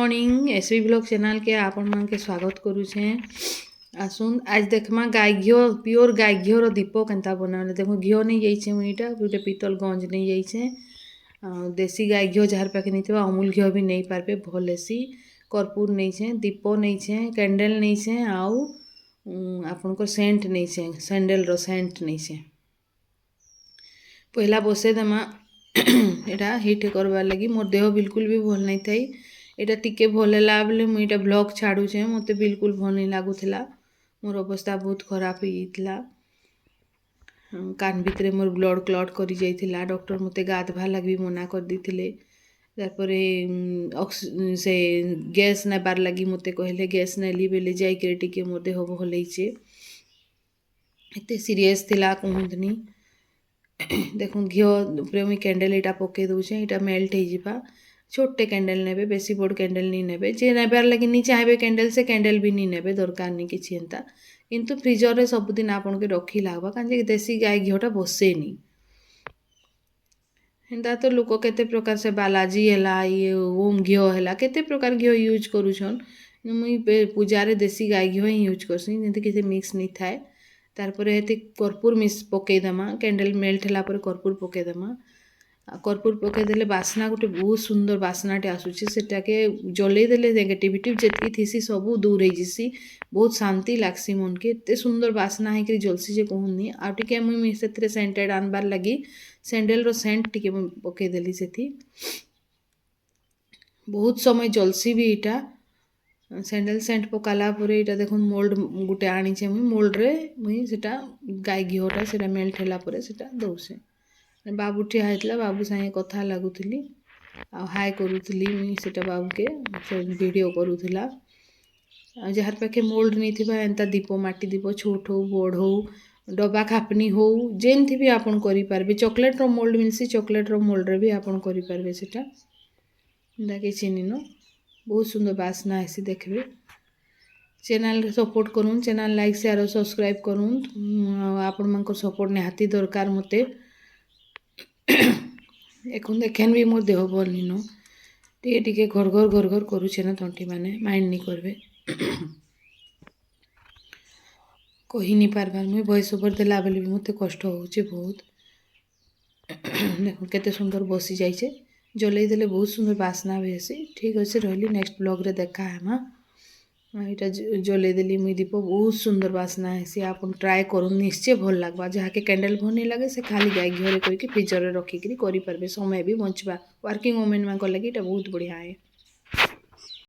Morning SV blog channel के आपण मान के स्वागत करुछे। आसुन आज देखमा गाय घिओ प्योर गाय घिओर दीप केनता बनाने देखो घिओ नहीं जाइए मुईटा गोटे पीतल गंज नहीं जाइए देसी गाय घिओ जार पाखे नहीं अमूल घिओ भी नहीं पारबे भल हेसी कर्पूर नहीं दीप नहीं कैंडल नहीं आउ आपनकर सेंट नहीं सैंडल रो सेंट नहीं पहला बसे देमा यहाँ हिट करवार लगी मोर देह बिल्कुल भी भल नहीं थी यहाँ टिके भल है बोले मुझे ब्लॉग छाड़ुचे मत बिल्कुल भल नहीं लगुला मोर अवस्था बहुत खराब हो जाता कान भितर मोर ब्लड क्लट कर जाइथिला डॉक्टर मते गाधवा लगी मना कर देथिले तारपरे से गैस नेबार लगी मते कहले गैस नेली बेले जाइके टिके मोर देह भल होइछे एते सीरियस थिला कहतनी देखो घिओ उपरे मुई कैंडल यहाँ पकई दूचे यहाँ मेल्ट हो छोटे कैंडल नेबे बेसी बड़ कैंडल नहीं नेबे जे नेबार लगी नहीं चाहे कैंडल से कैंडल भी नहीं नेबे दरकार नहीं किसी एंता किंतु फ्रिजर रे सबुदिन आपन के रखी लागबा काजे देसी गाय घिओटा बसेनी हेन्ता तो लोक केते प्रकार से बालाजी हैला ये ओम घिओ हैला केते प्रकार घिओ यूज करूछन मुई पूजा रे देसी गाय घिओ ही यूज करसी जेंति किसी मिक्स नहीं थाए तारपरे हेती कर्पूर मिस पकईदेमा कैंडल मेल्ट होला पर कर्पूर पकईदेमा कर्पूर पकईदेले बास्ना गोटे बहुत सुंदर बास्नाटे आसूची सेटाके जलईदेले नेगेटिविटी जेतकी थीसी सबू दूर हो जैसी बहुत शांति लागसी मन के एते सुंदर बास्ना है जलसी जे कहूनी आ टिके मुई से सेंटेड आनबार लगी सैंडल रो सेंट टिके पकईदेली सेठी बहुत समय जलसी भी यहाँ सैंडल सेंट पकाला परे यहाँ देखो मोल्ड गोटे आनीचे मुई मोल्ड रे मुई सेटा गाय घिओटा सेटा मेल्ट होला परे सेटा दौसे बाबू ठिया होता बाबू सागे कथा लगुली आ हाय करुली मुई सेटा बाबू के वीडियो करूला जार पाखे मोल्ड नहीं थिबा एंता दीप माटी दीप छोट हो बड़ हो डबा खापनी हो जेमती भी आपन करि पारबे चॉकलेट रो मोल्ड मिलसी चॉकलेट रो मोल्ड रे भी आपन करि पारबे सेटा एंता किछि निनो बहुत सुंदर बास्ना आसी देखबे चैनल सपोर्ट करूँ चैनल लाइक शेयर और सब्सक्राइब करूँ आपण मानक सपोर्ट निहाती दरकार मते एखन देखेन भी मोर देह भल निनो टिके घर घर घर घर करुचे ना तंटी माने माइंड नहीं करबे कही नहीं पारबार मुई वॉइस ओवर देला बेले भी मत कष्ट होचे बहुत देखो केते सुंदर बसी जाइए जलई देले बहुत सुंदर बास्ना भी हेसी ठीक अच्छे रही नेक्स्ट ब्लॉग रे देखा है यहाँ जलई देली मुई दीप बहुत सुंदर बास्ना हेसी आपन ट्राए करूँ निश्चय भल लगवा जहाँ के कैंडल भल नहीं लगे से खाली गाय घिओ करके फ्रिजर रे रखिक करि पारबे समय भी बचवा वर्किंग वुमेन मान लगी बहुत बढ़िया है।